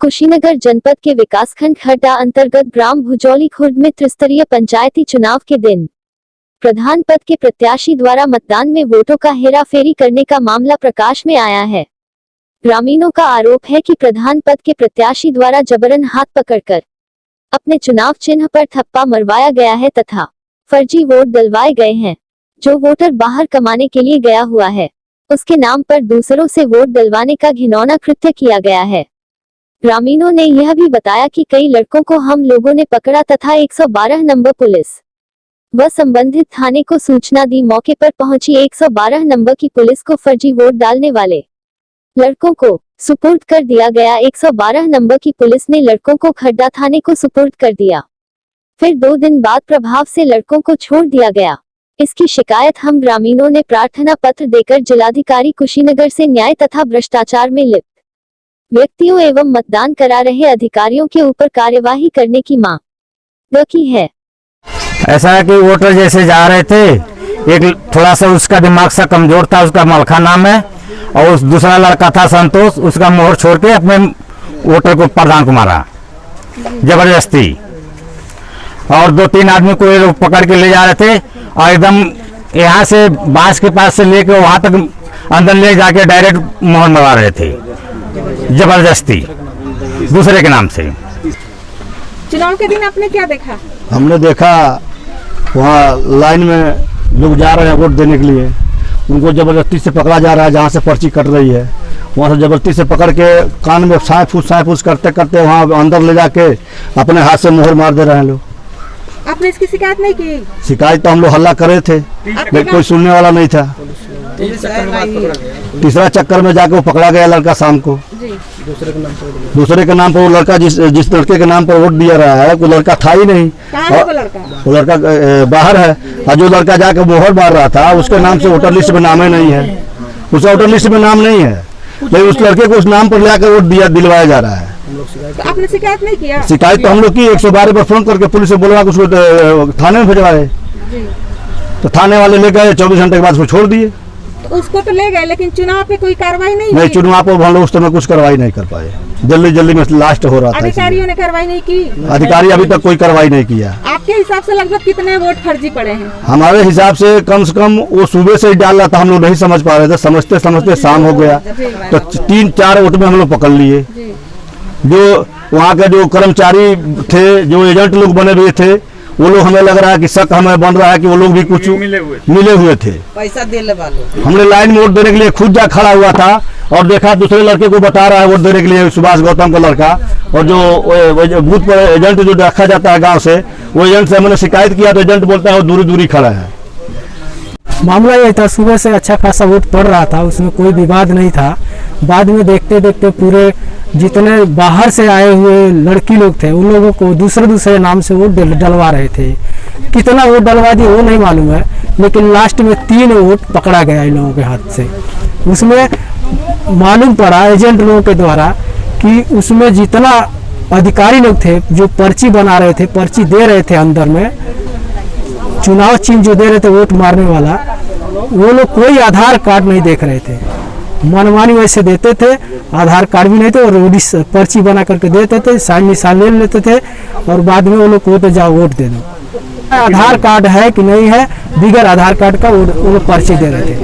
कुशीनगर जनपद के विकासखंड खड्डा अंतर्गत ग्राम भुजौली खुर्द में त्रिस्तरीय पंचायती चुनाव के दिन प्रधान पद के प्रत्याशी द्वारा मतदान में वोटों का हेराफेरी करने का मामला प्रकाश में आया है। ग्रामीणों का आरोप है कि प्रधान पद के प्रत्याशी द्वारा जबरन हाथ पकड़कर अपने चुनाव चिन्ह पर थप्पा मरवाया गया है तथा फर्जी वोट डलवाए गए हैं। जो वोटर बाहर कमाने के लिए गया हुआ है उसके नाम पर दूसरों से वोट डलवाने का घिनौना कृत्य किया गया है। ग्रामीणों ने यह भी बताया कि कई लड़कों को हम लोगों ने पकड़ा तथा 112 नंबर पुलिस व संबंधित थाने को सूचना दी। मौके पर पहुंची 112 नंबर की पुलिस को फर्जी वोट डालने वाले लड़कों को सुपुर्द कर दिया गया। 112 नंबर की पुलिस ने लड़कों को खड्डा थाने को सुपुर्द कर दिया। फिर 2 दिन बाद प्रभाव से लड़कों को छोड़ दिया गया। इसकी शिकायत हम ग्रामीणों ने प्रार्थना पत्र देकर जिलाधिकारी कुशीनगर से न्याय तथा भ्रष्टाचार में लिप्त व्यक्तियों एवं मतदान करा रहे अधिकारियों के ऊपर कार्यवाही करने की मांग की है। ऐसा है कि वोटर जैसे जा रहे थे, एक थोड़ा सा उसका दिमाग सा कमजोर था, उसका मलखा नाम है, और उस दूसरा लड़का था संतोष, उसका मोहर छोड़ के अपने वोटर को प्रधान को मारा जबरदस्ती। और 2-3 आदमी को ये लोग पकड़ के ले जा रहे थे और एकदम यहाँ से बांस के पास से लेके वहां तक अंदर ले जाके डायरेक्ट मोहर मरवा रहे थे जबरदस्ती दूसरे के नाम से। चुनाव के दिन आपने क्या देखा? हमने देखा वहाँ लाइन में लोग जा रहे हैं वोट देने के लिए, उनको जबरदस्ती से पकड़ा जा रहा है। जहाँ से पर्ची कट रही है वहाँ से जबरदस्ती से पकड़ के कान में साए फूस करते करते वहाँ अंदर ले जाके अपने हाथ से मोहर मार दे रहे हैं लोग। आपने इसकी शिकायत नहीं की? शिकायत तो हम लोग हल्ला करे थे लेकिन कोई सुनने वाला नहीं था। तीसरा चक्कर में जाके वो पकड़ा गया लड़का शाम को। दूसरे के नाम पर वो लड़का जिस लड़के के नाम पर वोट दिया रहा है वो लड़का था ही नहीं। वो लड़का बाहर है और जो लड़का जाके मोहर मार रहा था उसके नाम से वोटर लिस्ट में नाम ही नहीं है। उसका वोटर लिस्ट में नाम नहीं है लेकिन उस लड़के को उस नाम पर लेकर वोट दिलवाया जा रहा है। तो आपने शिकायत नहीं किया? शिकायत तो हम लोग की 112 पर फोन करके पुलिस से बोलवा उसको थाने में भिजवाए, तो थाने वाले ले गए, 24 घंटे के बाद उसको छोड़ दिए। तो उसको तो ले गए लेकिन चुनाव पे कोई कार्रवाई नहीं, चुनाव पर हम लोग उस समय कुछ कार्रवाई नहीं कर पाए। जल्दी में लास्ट हो रहा था। अधिकारियों ने कार्रवाई नहीं की? अधिकारी अभी तक कोई कार्रवाई नहीं किया। आपके हिसाब से लगभग कितने वोट फर्जी पड़े हैं? हमारे हिसाब से कम वो सुबह से ही डाल रहा था, हम लोग नहीं समझ पा रहे थे। समझते शाम हो गया तो 3-4 वोट में हम लोग पकड़ लिए। जो वहाँ के जो कर्मचारी थे, जो एजेंट लोग बने हुए थे, वो लोग हमें लग रहा है कि शक हमें बन रहा है कि वो लोग भी कुछ मिले हुए थे। पैसा देने वाले। हमने लाइन में वोट देने के लिए खुद जा खड़ा हुआ था और देखा दूसरे लड़के को बता रहा है वोट देने के लिए, सुभाष गौतम का लड़का। और जो बूथ पर एजेंट जो रखा जाता है गांव से, वो एजेंट से हमने शिकायत किया तो एजेंट बोलता है वो दूरी खड़ा है। मामला यह था, सुबह से अच्छा खासा वोट पड़ रहा था, उसमें कोई विवाद नहीं था। बाद में देखते देखते पूरे जितने बाहर से आए हुए लड़की लोग थे उन लोगों को दूसरे नाम से वोट डलवा रहे थे। कितना वोट डलवा दिए वो नहीं मालूम है, लेकिन लास्ट में 3 वोट पकड़ा गया इन लोगों के हाथ से। उसमें मालूम पड़ा एजेंट लोगों के द्वारा कि उसमें जितना अधिकारी लोग थे जो पर्ची बना रहे थे, पर्ची दे रहे थे, अंदर में चुनाव चिन्ह जो दे रहे थे वोट मारने वाला, वो लोग कोई आधार कार्ड नहीं देख रहे थे। मनमानी वैसे देते थे, आधार कार्ड भी नहीं थे और पर्ची बना करके देते थे, साइन निशान ले लेते थे और बाद में वो लोग को जाओ वोट दे दो। आधार कार्ड है कि नहीं है, बिगैर आधार कार्ड का वो लोग पर्ची दे रहे थे।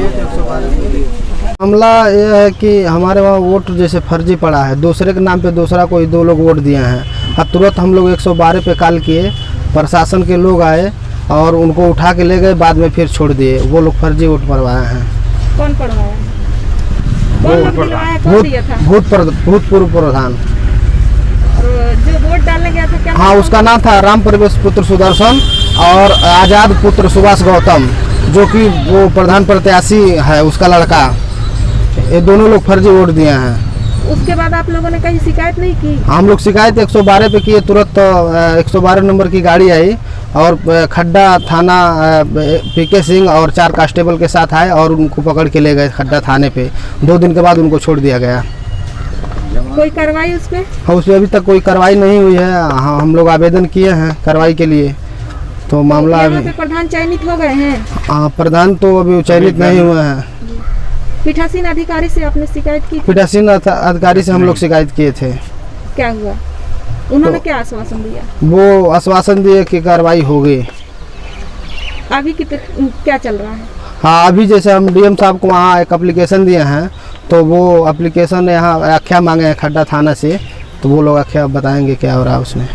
मामला यह है कि हमारे वहाँ वोट जैसे फर्जी पड़ा है, दूसरे के नाम पे दूसरा कोई 2 लोग वोट दिए हैं। अब तुरंत हम लोग 112 पे कॉल किए, प्रशासन के लोग आए और उनको उठा के ले गए, बाद में फिर छोड़ दिए। वो लोग फर्जी वोट पड़वाए हैं। कौन पड़वाया? भूतपूर्व प्रधान। जो वोट डालने गया था क्या? हाँ, उसका नाम था राम प्रवेश पुत्र सुदर्शन और आजाद पुत्र सुभाष गौतम, जो कि वो प्रधान प्रत्याशी है, उसका लड़का। ये दोनों लोग फर्जी वोट दिए हैं। उसके बाद आप लोगों ने कहीं शिकायत नहीं की? हम लोग शिकायत 112 पे किए, तुरंत 112 नंबर की गाड़ी आई और खड्डा थाना पीके सिंह और 4 कांस्टेबल के साथ आए और उनको पकड़ के ले गए खड्डा थाने पे। 2 दिन के बाद उनको छोड़ दिया गया। कोई कार्रवाई उस पे? हाँ, उसमें अभी तक कोई कार्रवाई नहीं हुई है। हाँ, हम लोग आवेदन किए हैं कार्रवाई के लिए, तो मामला अभी। प्रधान चयनित हो गए हैं? हाँ, प्रधान तो अभी चयनित नहीं हुए हैं। पीठासीन अधिकारी से आपने शिकायत की? पीठासीन अधिकारी से हम लोग शिकायत किए थे। क्या हुआ? उन्होंने क्या आश्वासन दिया? वो आश्वासन दिए कि कार्रवाई होगी। अभी क्या चल रहा है? हाँ, अभी जैसे हम डीएम साहब को वहाँ एक एप्लीकेशन दिए हैं, तो वो एप्लीकेशन यहाँ आख्या मांगे हैं खड्डा थाना से, तो वो लोग आख्या बताएंगे क्या हो रहा है उसमें।